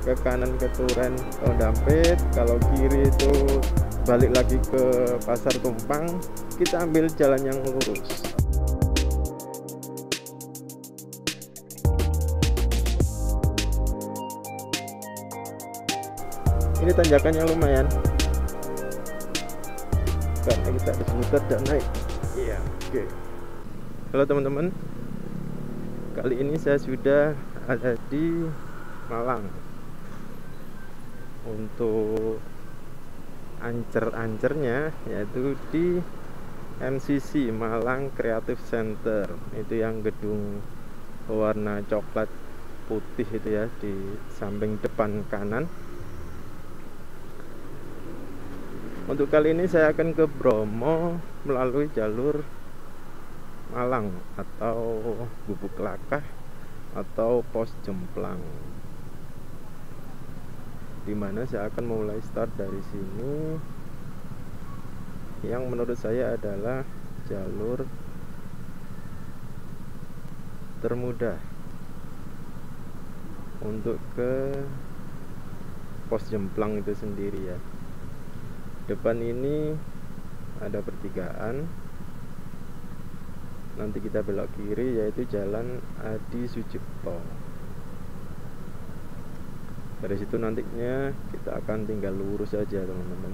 ke kanan ke Turen Dampit, kalau kiri itu balik lagi ke Pasar Tumpang. Kita ambil jalan yang lurus. Ini tanjakannya lumayan karena kita harus muter dan naik. Iya, oke. Halo teman-teman, kali ini saya sudah ada di Malang untuk ancer-ancernya, yaitu di MCC Malang Creative Center. Itu yang gedung warna coklat putih itu ya, di samping depan kanan. Untuk kali ini saya akan ke Bromo melalui jalur Malang atau Gubuk Lakah atau Pos Jemplang, dimana saya akan mulai start dari sini, yang menurut saya adalah jalur termudah untuk ke Pos Jemplang itu sendiri ya. Depan ini ada pertigaan, nanti kita belok kiri yaitu Jalan Adi Sucipto. Dari situ nantinya kita akan tinggal lurus saja teman-teman,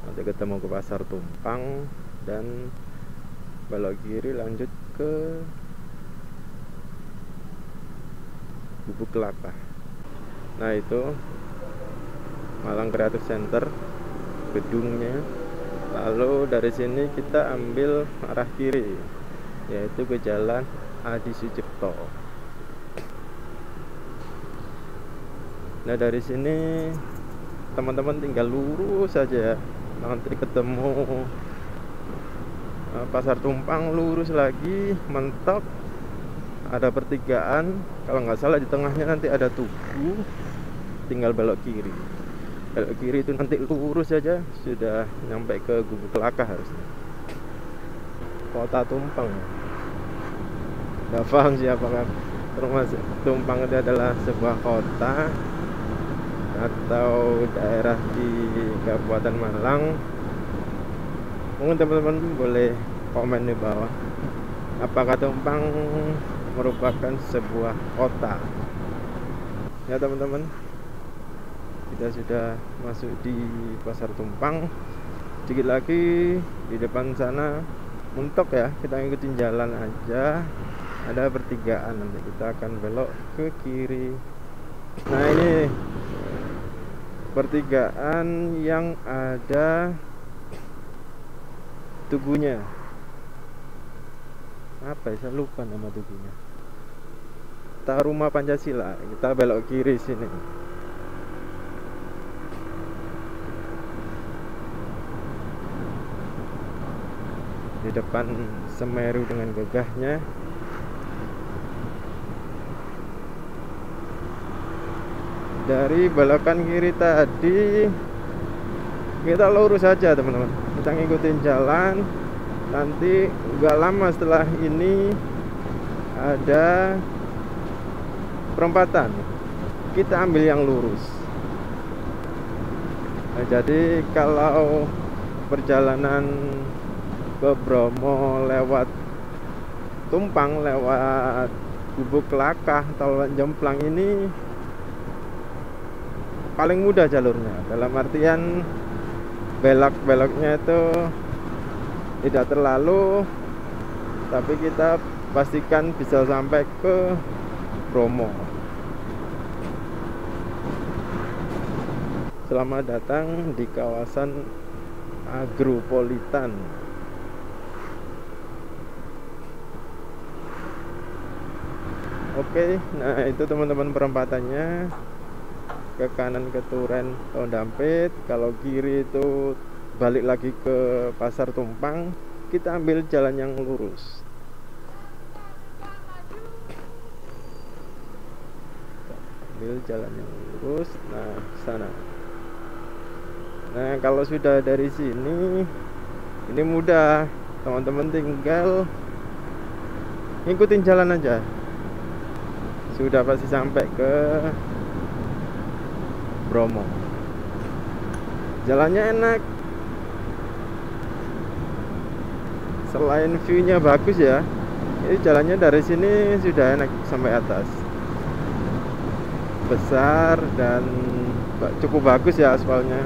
nanti ketemu ke Pasar Tumpang dan belok kiri lanjut ke Gubuk Lakah. Nah itu Malang Creative Center gedungnya. Lalu dari sini kita ambil arah kiri yaitu ke Jalan Adi Sucipto. Nah dari sini teman-teman tinggal lurus saja, nanti ketemu Pasar Tumpang, lurus lagi mentok ada pertigaan, kalau nggak salah di tengahnya nanti ada Tugu, tinggal belok kiri. Belok kiri itu nanti lurus saja sudah nyampe ke Gubuk Lakah harusnya. Kota Tumpang. Nggak paham sih apakah termasuk Tumpang itu adalah sebuah kota atau daerah di Kabupaten Malang. Mungkin teman-teman boleh komen di bawah, apakah Tumpang merupakan sebuah kota ya teman-teman. Kita sudah masuk di Pasar Tumpang. Sedikit lagi di depan sana mentok ya, kita ngikutin jalan aja, ada pertigaan, nanti kita akan belok ke kiri. Nah ini pertigaan yang ada tugunya, apa ya, saya lupa nama tugunya. Taruma Pancasila. Kita belok kiri sini. Di depan Semeru dengan gagahnya. Dari belokan kiri tadi kita lurus saja teman-teman, kita ngikutin jalan. Nanti nggak lama setelah ini ada perempatan, kita ambil yang lurus. Nah, jadi kalau perjalanan ke Bromo lewat Tumpang, lewat Gubuk Lakah atau lewat Jemplang ini paling mudah jalurnya, dalam artian belok-beloknya itu tidak terlalu, tapi kita pastikan bisa sampai ke Bromo. Selamat datang di kawasan agropolitan. Oke, nah itu teman-teman perempatannya. Ke kanan ke Turen Dampit, kalau kiri itu balik lagi ke Pasar Tumpang. Kita ambil jalan yang lurus. Ambil jalan yang lurus, nah sana. Nah kalau sudah dari sini, ini mudah, teman-teman tinggal ngikutin jalan aja, sudah pasti sampai ke Bromo. Jalannya enak, selain view-nya bagus ya, ini jalannya dari sini sudah enak sampai atas, besar dan cukup bagus ya aspalnya.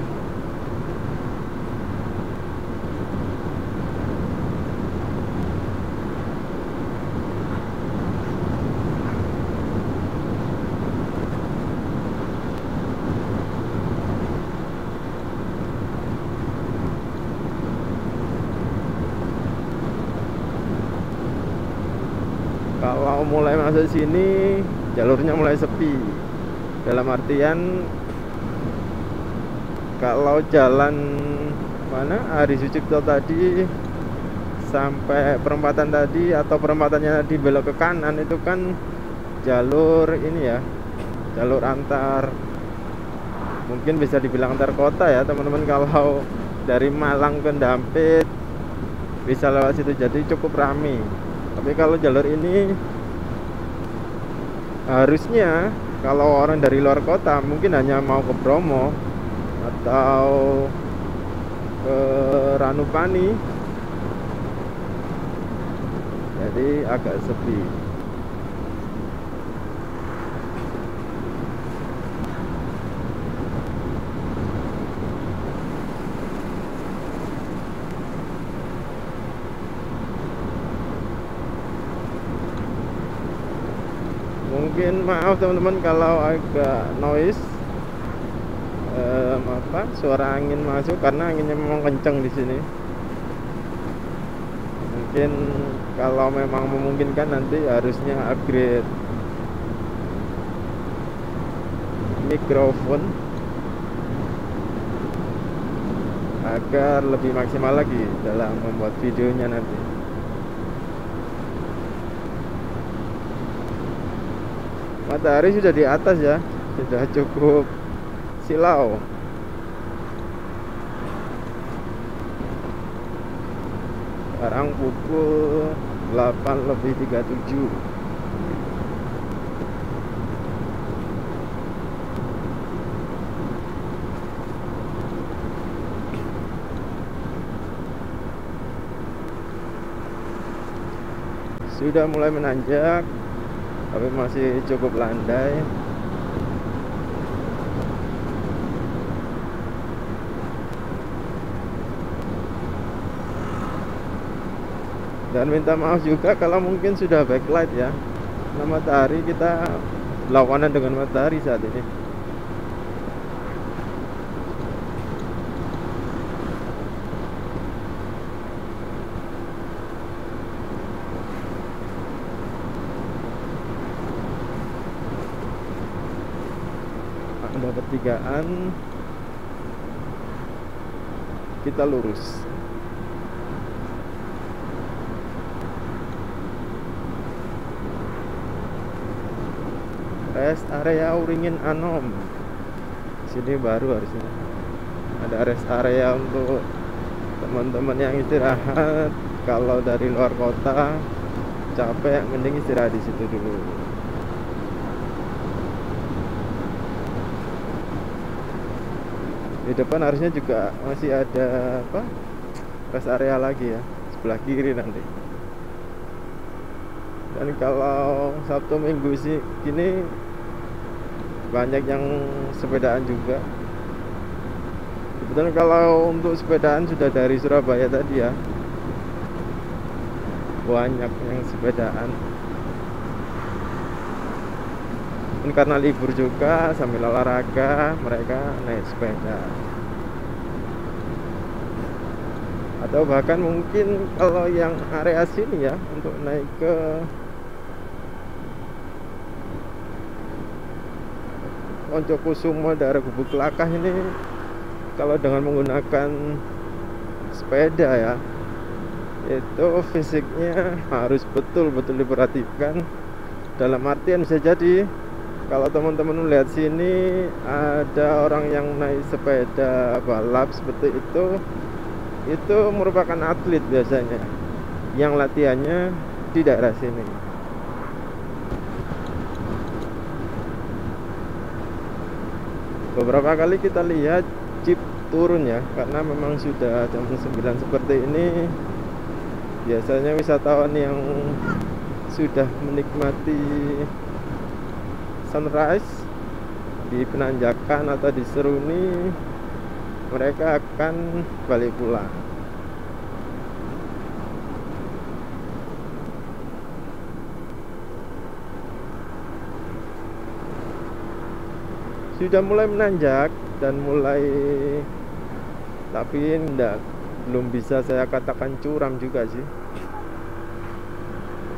Kalau mulai masuk sini jalurnya mulai sepi. Dalam artian kalau jalan mana Ari Sucipto tadi sampai perempatan tadi, atau perempatannya di belok ke kanan, itu kan jalur ini ya, jalur antar, mungkin bisa dibilang antar kota ya teman-teman. Kalau dari Malang ke Dampit bisa lewat situ, jadi cukup ramai. Tapi kalau jalur ini harusnya kalau orang dari luar kota mungkin hanya mau ke Bromo atau ke Ranupani, jadi agak sepi. Mungkin maaf teman-teman kalau agak noise, suara angin masuk karena anginnya memang kencang di sini. Mungkin kalau memang memungkinkan nanti harusnya upgrade mikrofon agar lebih maksimal lagi dalam membuat videonya nanti. Matahari sudah di atas ya, sudah cukup silau. Sekarang pukul 8:37. Sudah mulai menanjak, tapi masih cukup landai. Dan minta maaf juga kalau mungkin sudah backlight ya, karena matahari, kita berlawanan dengan matahari saat ini. Ada pertigaan, kita lurus. Rest area Uringin Anom, sini baru harusnya ada rest area untuk teman-teman yang istirahat. Kalau dari luar kota capek, mending istirahat di situ dulu. Di depan harusnya juga masih ada rest area lagi ya, sebelah kiri nanti. Dan kalau Sabtu Minggu sih gini banyak yang sepedaan juga. Kebetulan kalau untuk sepedaan sudah dari Surabaya tadi ya, banyak yang sepedaan. Dan karena libur juga, sambil olahraga mereka naik sepeda. Atau bahkan mungkin kalau yang area sini ya, untuk naik ke Poncokusumo daerah Gubuk Kelakah ini, kalau dengan menggunakan sepeda ya, itu fisiknya harus betul-betul diperhatikan. Dalam artian bisa jadi kalau teman-teman melihat sini ada orang yang naik sepeda balap seperti itu merupakan atlet biasanya yang latihannya di daerah sini. beberapa kali kita lihat jeep turun ya, karena memang sudah jam 9 seperti ini. Biasanya wisatawan yang sudah menikmati sunrise di Penanjakan atau di Seruni, mereka akan balik pulang. Sudah mulai menanjak dan mulai, tapi belum bisa saya katakan curam juga sih,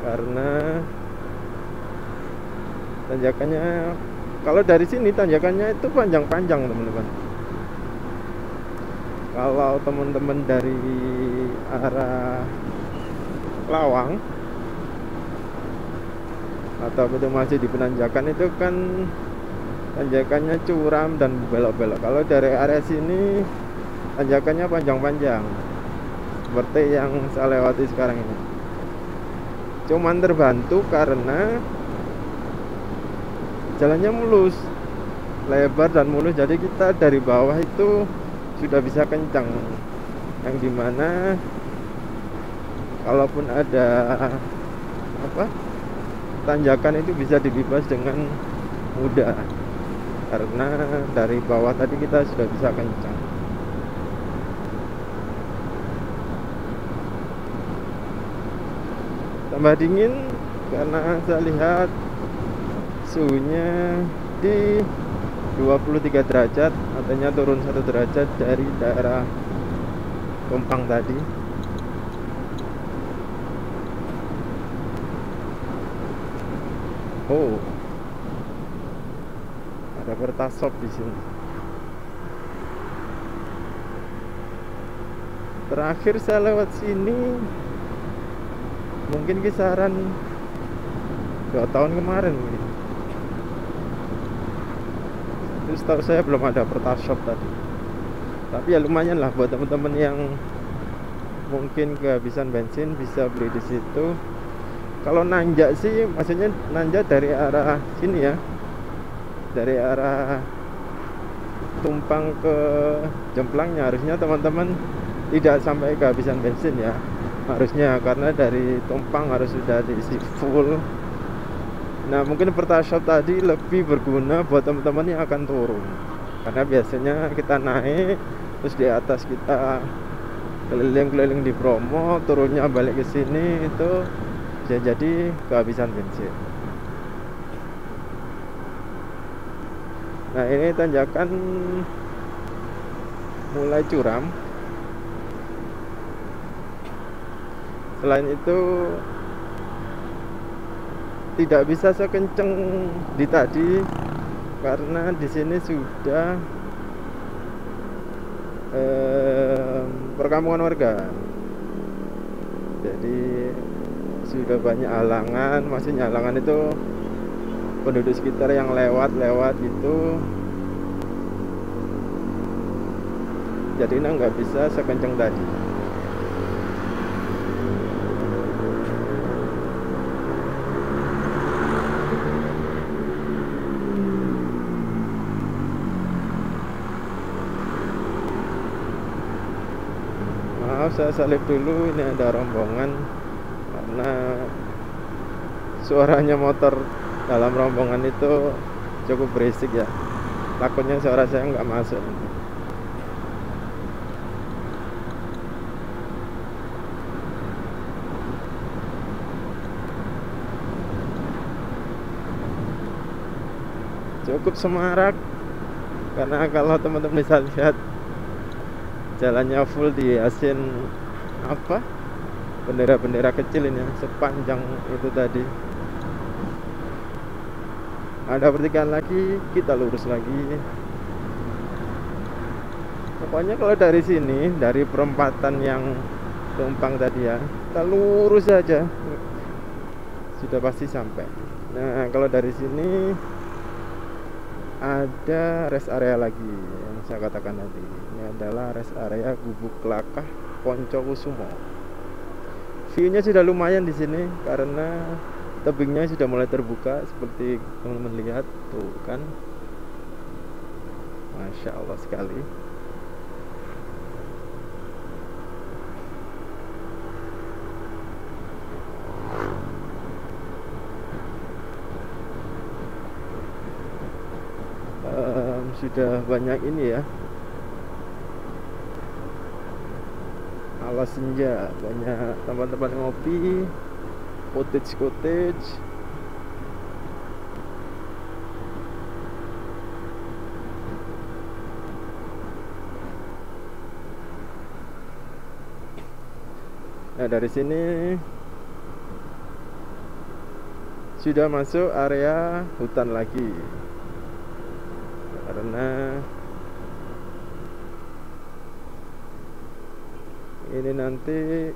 karena tanjakannya, kalau dari sini tanjakannya itu panjang-panjang teman-teman. Kalau teman-teman dari arah Lawang atau itu masih di Penanjakan, itu kan tanjakannya curam dan belok-belok. Kalau dari area sini tanjakannya panjang-panjang seperti yang saya lewati sekarang ini. Cuman terbantu karena jalannya mulus, lebar dan mulus, jadi kita dari bawah itu sudah bisa kencang, yang dimana kalaupun ada tanjakan itu bisa dilibas dengan mudah, karena dari bawah tadi kita sudah bisa kencang. Tambah dingin karena saya lihat suhunya di 23 derajat, artinya turun 1 derajat dari daerah Tumpang tadi. Oh, ada Pertasop di sini. Terakhir saya lewat sini mungkin kisaran 2 tahun kemarin. Terus tahu saya belum ada Pertasop tadi. Tapi ya lumayan lah buat teman-teman yang mungkin kehabisan bensin, bisa beli di situ. Kalau nanjak sih, maksudnya nanjak dari arah sini ya, dari arah Tumpang ke Jemplangnya, harusnya teman-teman tidak sampai kehabisan bensin ya, harusnya, karena dari Tumpang harus sudah diisi full. Nah, mungkin Pertasop tadi lebih berguna buat teman-teman yang akan turun, karena biasanya kita naik terus di atas kita keliling-keliling di Bromo, turunnya balik ke sini, itu bisa jadi kehabisan bensin. Nah, ini tanjakan mulai curam. Selain itu tidak bisa sekenceng di tadi, karena di sini sudah perkampungan warga, jadi sudah banyak halangan. Maksudnya halangan itu penduduk sekitar yang lewat itu, jadi nggak bisa sekenceng tadi. Maaf, saya salib dulu, ini ada rombongan, karena suaranya motor dalam rombongan itu cukup berisik ya, takutnya suara saya nggak masuk. Cukup semarak, karena kalau teman-teman bisa lihat jalannya full dihiasin bendera-bendera kecil ini sepanjang itu tadi. Ada pertigaan lagi, kita lurus lagi. Pokoknya kalau dari sini, dari perempatan yang Tumpang tadi ya, kita lurus saja, sudah pasti sampai. Nah, kalau dari sini ada rest area lagi yang saya katakan tadi. Ini adalah rest area Gubuk Klakah Poncokusumo. View-nya sudah lumayan di sini karena tebingnya sudah mulai terbuka, seperti teman-teman lihat tuh kan. Masya Allah sekali. Sudah banyak ini ya, ala senja, banyak tempat-tempat ngopi, cottage. Nah, dari sini sudah masuk area hutan lagi, karena ini nanti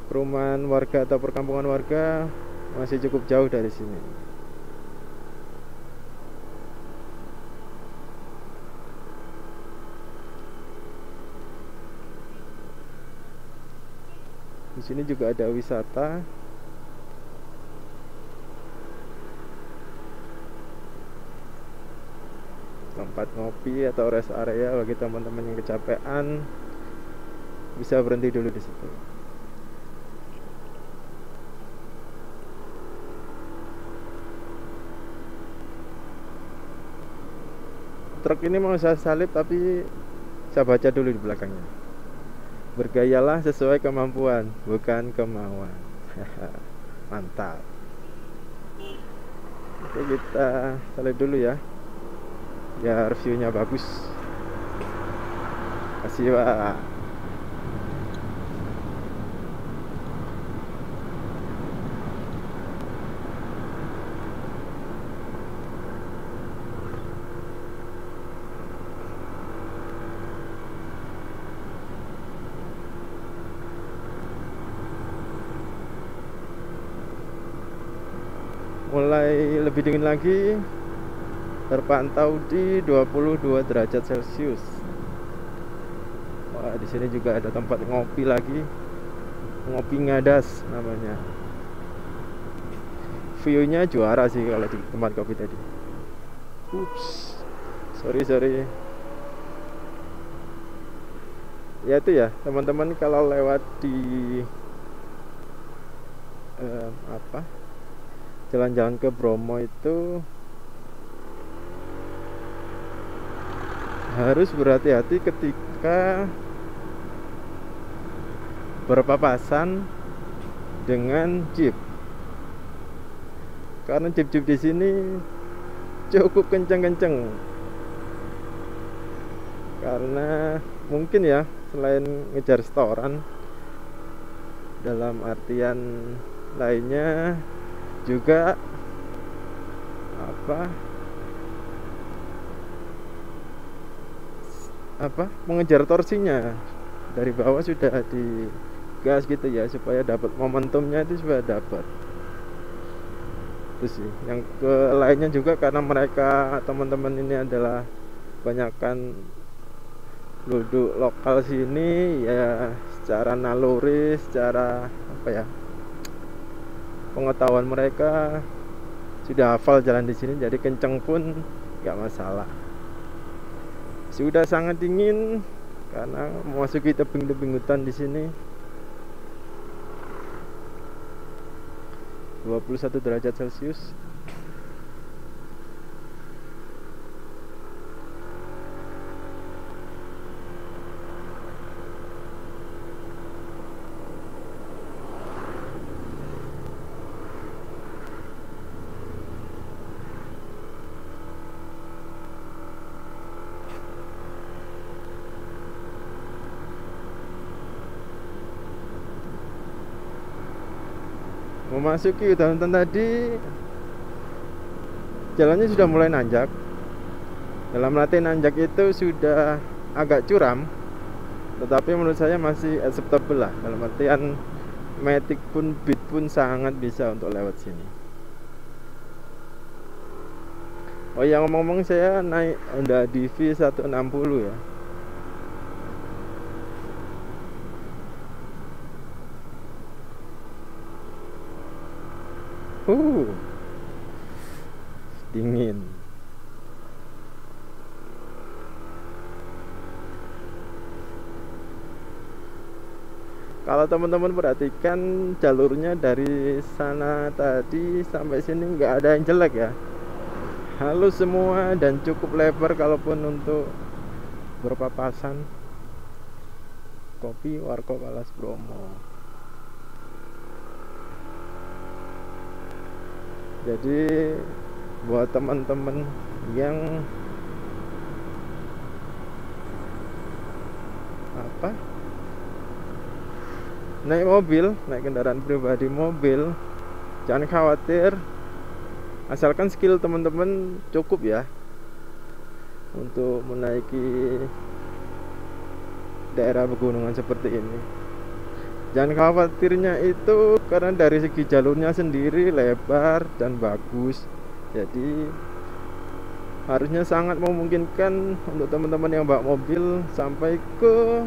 perumahan warga atau perkampungan warga masih cukup jauh dari sini. Di sini juga ada wisata. Tempat ngopi atau rest area bagi teman-teman yang kecapean, bisa berhenti dulu di situ. Truk ini mau saya salip, tapi saya baca dulu di belakangnya. Bergayalah sesuai kemampuan, bukan kemauan. Mantap. Oke, kita salip dulu ya, biar view-nya bagus. Kasih Pak. Mulai lebih dingin lagi, terpantau di 22 derajat Celcius. Wah, di sini juga ada tempat ngopi lagi, ngopi ngadas namanya. View-nya juara sih kalau di tempat kopi tadi. Ups, sorry. Ya itu ya teman-teman, kalau lewat di jalan-jalan ke Bromo itu harus berhati-hati ketika berpapasan dengan jeep, karena jeep di sini cukup kenceng. Karena mungkin ya, selain ngejar setoran, dalam artian lainnya juga mengejar torsinya dari bawah, sudah digas gitu ya, supaya dapat momentumnya itu, supaya dapat. Terus sih yang ke lainnya juga, karena mereka teman-teman ini adalah banyakkan penduduk lokal sini ya, secara naluri, secara pengetahuan mereka sudah hafal jalan di sini, jadi kenceng pun nggak masalah. Sudah sangat dingin karena memasuki tebing-tebing hutan di sini. 21 derajat Celcius. Memasuki hutan-hutan tadi, jalannya sudah mulai nanjak. Dalam arti nanjak itu sudah agak curam, tetapi menurut saya masih acceptable lah. Dalam artian Matic pun, Beat pun sangat bisa untuk lewat sini. Oh ya, ngomong-ngomong, saya naik Honda DV 160 ya. Dingin. Kalau teman-teman perhatikan jalurnya dari sana tadi sampai sini nggak ada yang jelek ya, halus semua dan cukup lebar. Kalaupun untuk berpapasan, kopi Warkop Alas Bromo. Jadi buat teman-teman yang naik mobil, naik kendaraan pribadi mobil, jangan khawatir, asalkan skill teman-teman cukup ya untuk menaiki daerah pegunungan seperti ini. Jangan khawatirnya itu karena dari segi jalurnya sendiri lebar dan bagus, jadi harusnya sangat memungkinkan untuk teman-teman yang bawa mobil sampai ke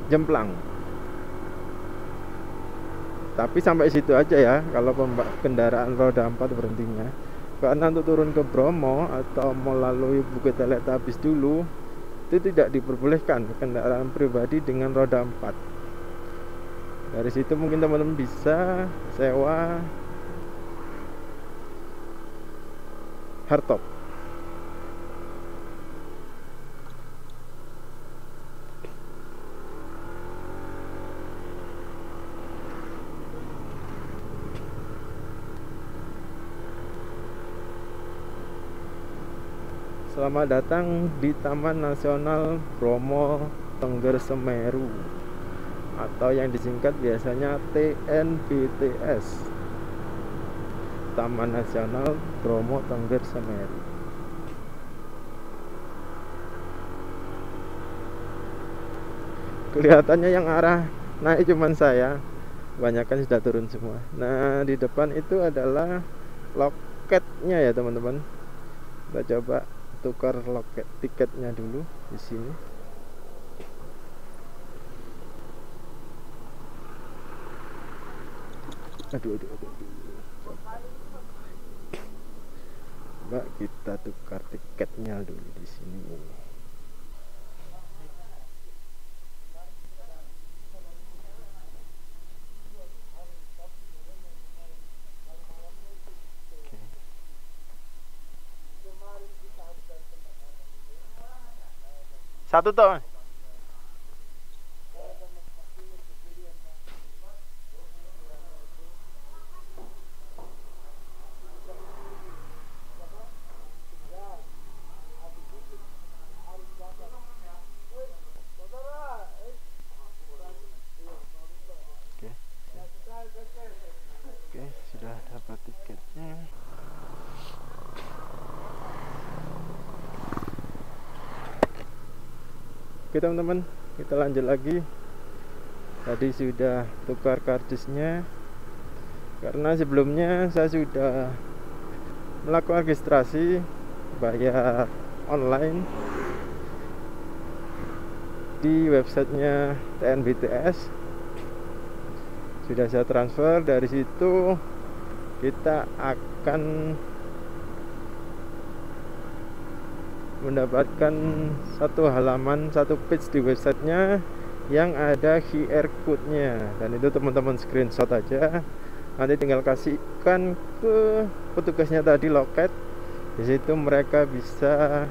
Jemplang. Tapi sampai situ aja ya kalau kendaraan roda 4 berhentinya. Karena untuk turun ke Bromo atau melalui Bukit Teletabis dulu itu tidak diperbolehkan kendaraan pribadi dengan roda 4. Dari situ mungkin teman-teman bisa sewa hardtop. Selamat datang di Taman Nasional Bromo Tengger Semeru, atau yang disingkat biasanya TNBTS, Taman Nasional Bromo Tengger Semeru. Kelihatannya yang arah naik cuman saya, kebanyakan sudah turun semua. Nah, di depan itu adalah loketnya ya teman-teman. Kita coba tukar loket tiketnya dulu di sini. Aduh. Coba kita tukar tiketnya dulu di sini. Satu toh. Oke, sudah dapat tiketnya. Oke teman-teman, kita lanjut lagi. Tadi sudah tukar kardusnya, karena sebelumnya saya sudah melakukan registrasi bayar online di websitenya TNBTS. Sudah saya transfer. Dari situ kita akan mendapatkan satu halaman, satu page di websitenya yang ada QR code-nya, dan itu teman-teman screenshot aja, nanti tinggal kasihkan ke petugasnya tadi loket. Di situ mereka bisa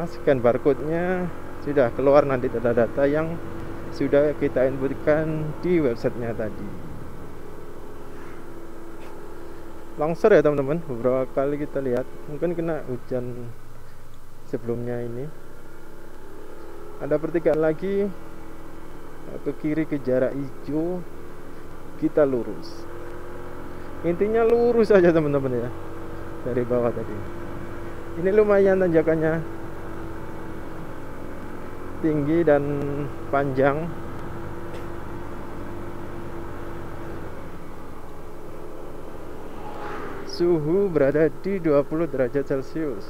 scan barcode-nya, sudah keluar nanti data-data yang sudah kita inputkan di websitenya tadi. Longsor ya teman-teman, beberapa kali kita lihat, mungkin kena hujan sebelumnya ini. Ada pertigaan lagi ke kiri, ke jarak hijau, kita lurus. Intinya lurus aja teman-teman ya, dari bawah tadi. Ini lumayan tanjakannya, tinggi dan panjang. Suhu berada di 20 derajat Celcius.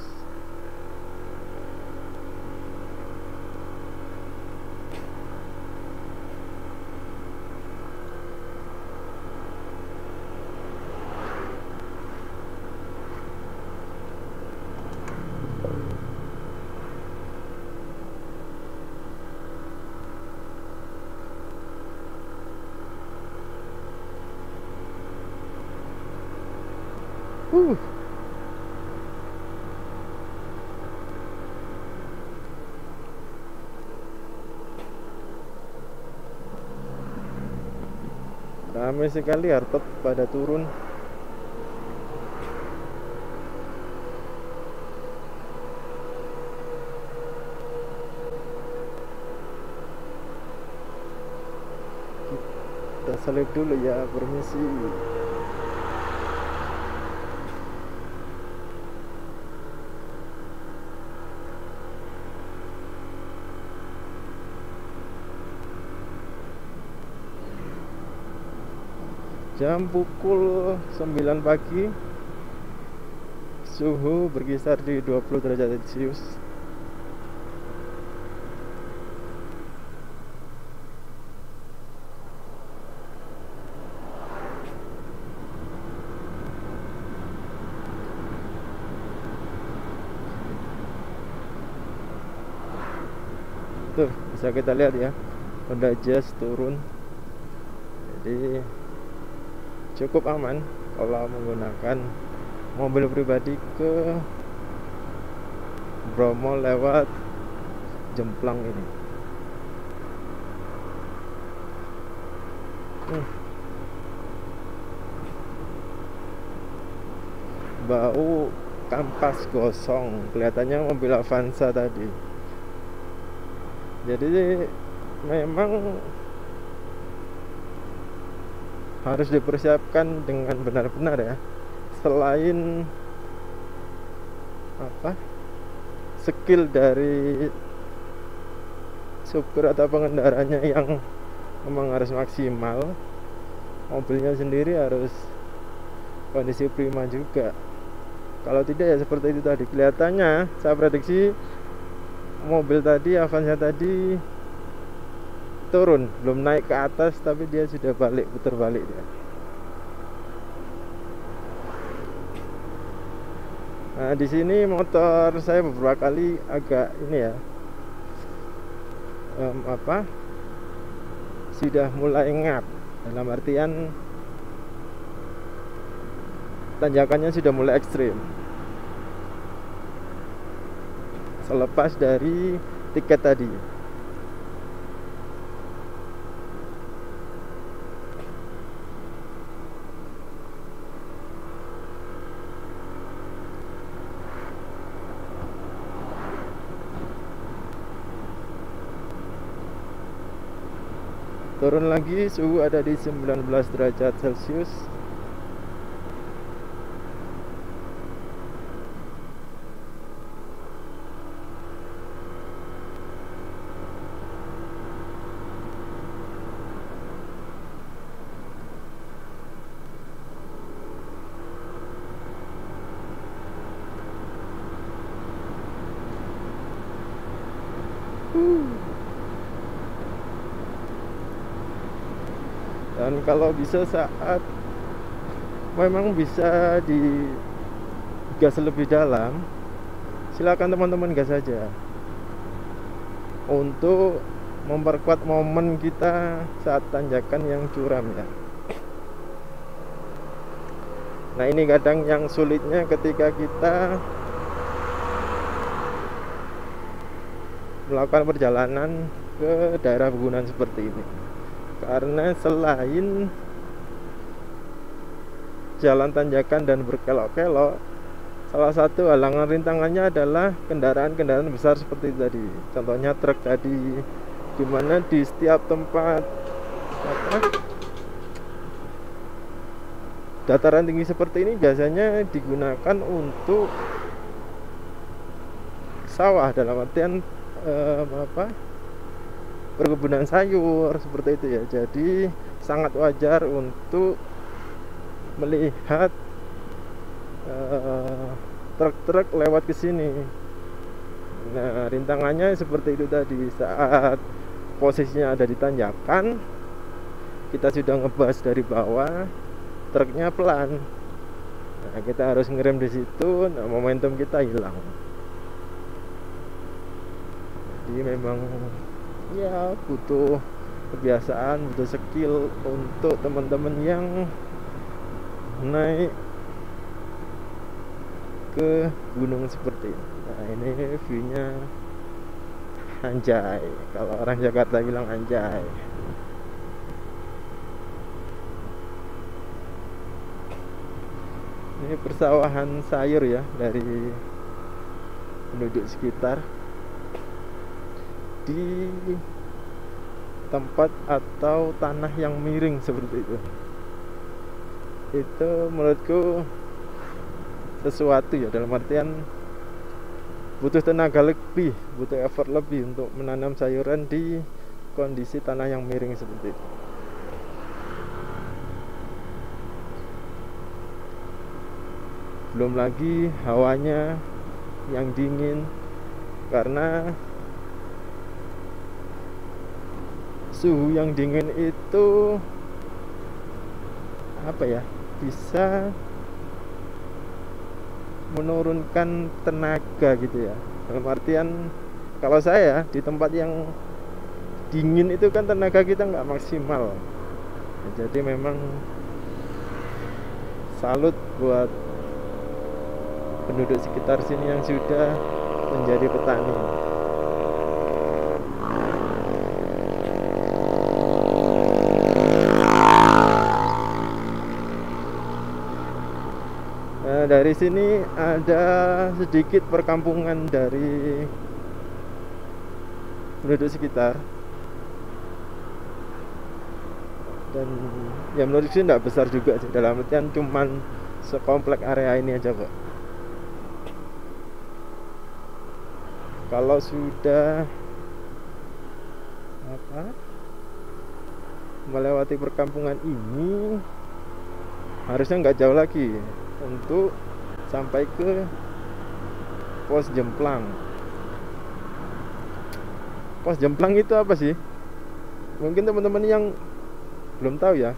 uh. Ramai sekali, hartop pada turun. Kita salib dulu ya, permisi. Jam pukul 9 pagi, suhu berkisar di 20 derajat Celcius. Tuh, bisa kita lihat ya, Honda Jazz turun. Jadi cukup aman kalau menggunakan mobil pribadi ke Bromo lewat Jemplang ini. Bau kampas gosong, kelihatannya mobil Avanza tadi. Jadi memang harus dipersiapkan dengan benar-benar ya. Selain skill dari supir atau pengendaranya yang memang harus maksimal, mobilnya sendiri harus kondisi prima juga. Kalau tidak ya seperti itu tadi. Kelihatannya saya prediksi mobil tadi, Avanza tadi turun, belum naik ke atas, tapi dia sudah balik, putar balik dia. Nah, di sini motor saya beberapa kali agak ini ya, sudah mulai ngap, dalam artian tanjakannya sudah mulai ekstrim. Selepas dari tiket tadi. Turun lagi, suhu ada di 19 derajat Celcius. Dan kalau bisa saat memang bisa digas lebih dalam, silakan teman-teman gas saja untuk memperkuat momen kita saat tanjakan yang curam ya. Nah, ini kadang yang sulitnya ketika kita melakukan perjalanan ke daerah pegunungan seperti ini. Karena selain jalan tanjakan dan berkelok-kelok, salah satu halangan rintangannya adalah kendaraan-kendaraan besar seperti itu tadi. Contohnya truk tadi, dimana di setiap tempat dataran tinggi seperti ini biasanya digunakan untuk sawah, dalam artian perkebunan sayur seperti itu ya. Jadi sangat wajar untuk melihat truk-truk lewat ke sini. Nah, rintangannya seperti itu tadi. Saat posisinya ada di tanjakan, kita sudah ngebas dari bawah, truknya pelan. Nah, kita harus ngerem di situ. Nah, momentum kita hilang. Jadi memang ya butuh kebiasaan, butuh skill untuk teman-teman yang naik ke gunung seperti ini. Nah, ini view-nya anjay, kalau orang Jakarta bilang anjay. Ini persawahan sayur ya dari penduduk sekitar di tempat atau tanah yang miring seperti itu. Itu menurutku sesuatu ya, dalam artian butuh tenaga lebih, butuh effort lebih untuk menanam sayuran di kondisi tanah yang miring seperti itu. Belum lagi hawanya yang dingin, karena suhu yang dingin itu apa ya, bisa menurunkan tenaga gitu ya. Dalam artian kalau saya di tempat yang dingin itu kan tenaga kita nggak maksimal. Jadi memang salut buat penduduk sekitar sini yang sudah menjadi petani. Nah, dari sini ada sedikit perkampungan dari penduduk sekitar, dan ya menurut sih tidak besar juga sih, dalam artian cuman sekomplek area ini aja kok. Kalau sudah melewati perkampungan ini, harusnya nggak jauh lagi untuk sampai ke Pos Jemplang. Pos Jemplang itu apa sih? Mungkin teman-teman yang belum tahu ya.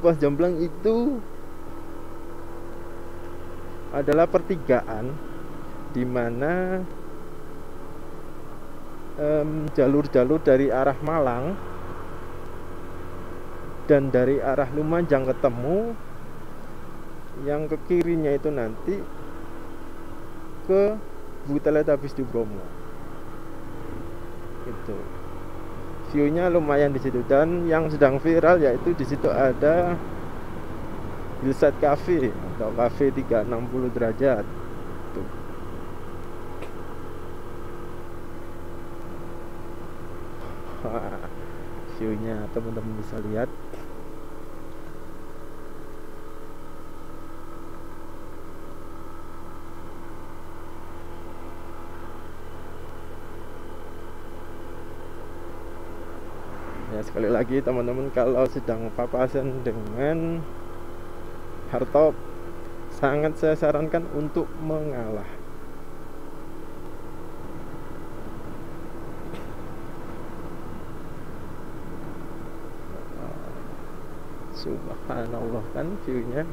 Pos Jemplang itu adalah pertigaan di mana jalur-jalur dari arah Malang dan dari arah Lumajang ketemu. Yang ke kirinya itu nanti ke Buteletabis di Bromo. Itu view-nya lumayan di situ, dan yang sedang viral yaitu di situ ada Hillside Cafe atau Cafe 360 derajat. Tuh. View-nya teman-teman bisa lihat. Ya, sekali lagi teman-teman, kalau sedang papasan dengan hardtop, sangat saya sarankan untuk mengalah. Subhanallah, kan view-nya.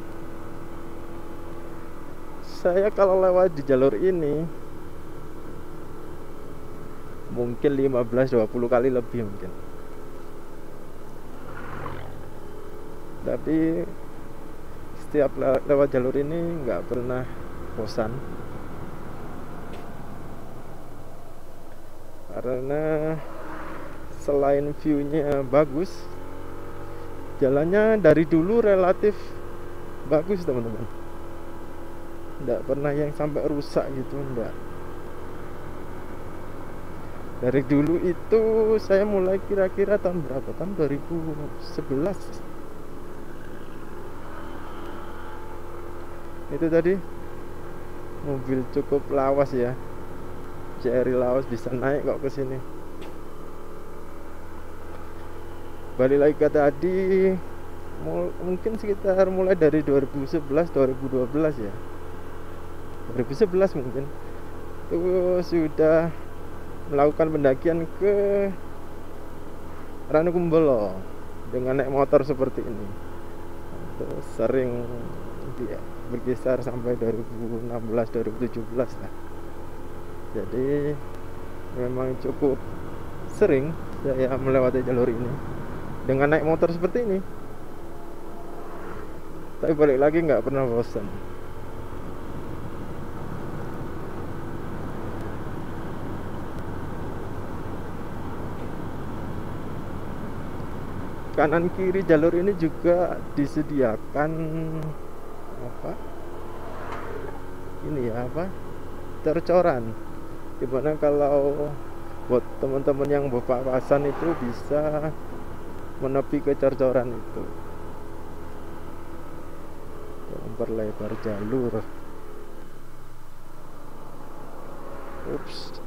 Saya kalau lewat di jalur ini mungkin 15-20 kali lebih mungkin. Tapi setiap lewat jalur ini nggak pernah bosan, karena selain view-nya bagus, jalannya dari dulu relatif bagus teman-teman. Nggak pernah yang sampai rusak gitu, enggak. Dari dulu itu saya mulai kira-kira tahun berapa? Tahun 2011. Itu tadi mobil cukup lawas ya, CRI lawas bisa naik kok ke sini. Balik lagi ke tadi, mungkin sekitar mulai dari 2011 2012 ya, 2011 mungkin itu sudah melakukan pendakian ke Ranukumbolo dengan naik motor seperti ini. Terus sering berkisar sampai 2016-2017 lah. Jadi memang cukup sering saya melewati jalur ini dengan naik motor seperti ini. tapi balik lagi nggak pernah bosan. Kanan kiri jalur ini juga disediakan apa ini ya, apa, cor-coran, dimana kalau buat teman-teman yang berpapasan itu bisa menepi ke cor-coran itu, memperlebar jalur. Ups.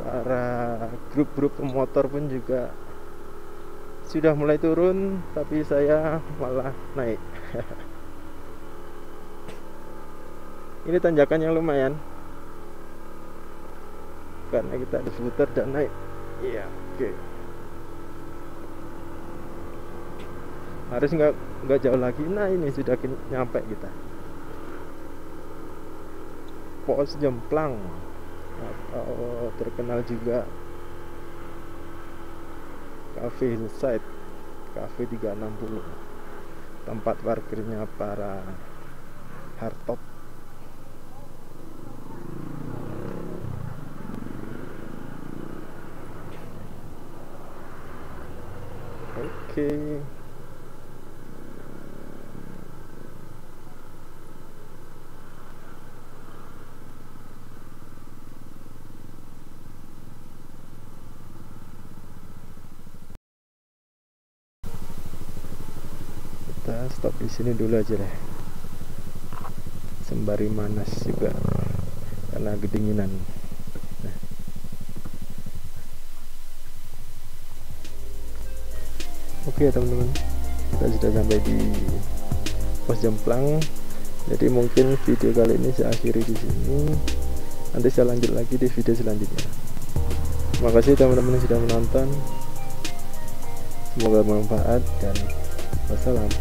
Para grup-grup pemotor pun juga sudah mulai turun, tapi saya malah naik. Ini tanjakan yang lumayan karena kita ada skuter dan naik. Iya, oke. Harus nggak jauh lagi. Nah, ini sudah nyampe kita. Pos Jemplang, atau terkenal juga Cafe Hillside, Cafe 360, tempat parkirnya para hardtop. Oke. Kita stop di sini dulu aja deh, sembari manas juga karena kedinginan. Nah. Oke teman-teman, kita sudah sampai di Pos Jemplang. Jadi mungkin video kali ini saya akhiri di sini. Nanti saya lanjut lagi di video selanjutnya. Terima kasih teman-teman yang sudah menonton. Semoga bermanfaat dan wassalam.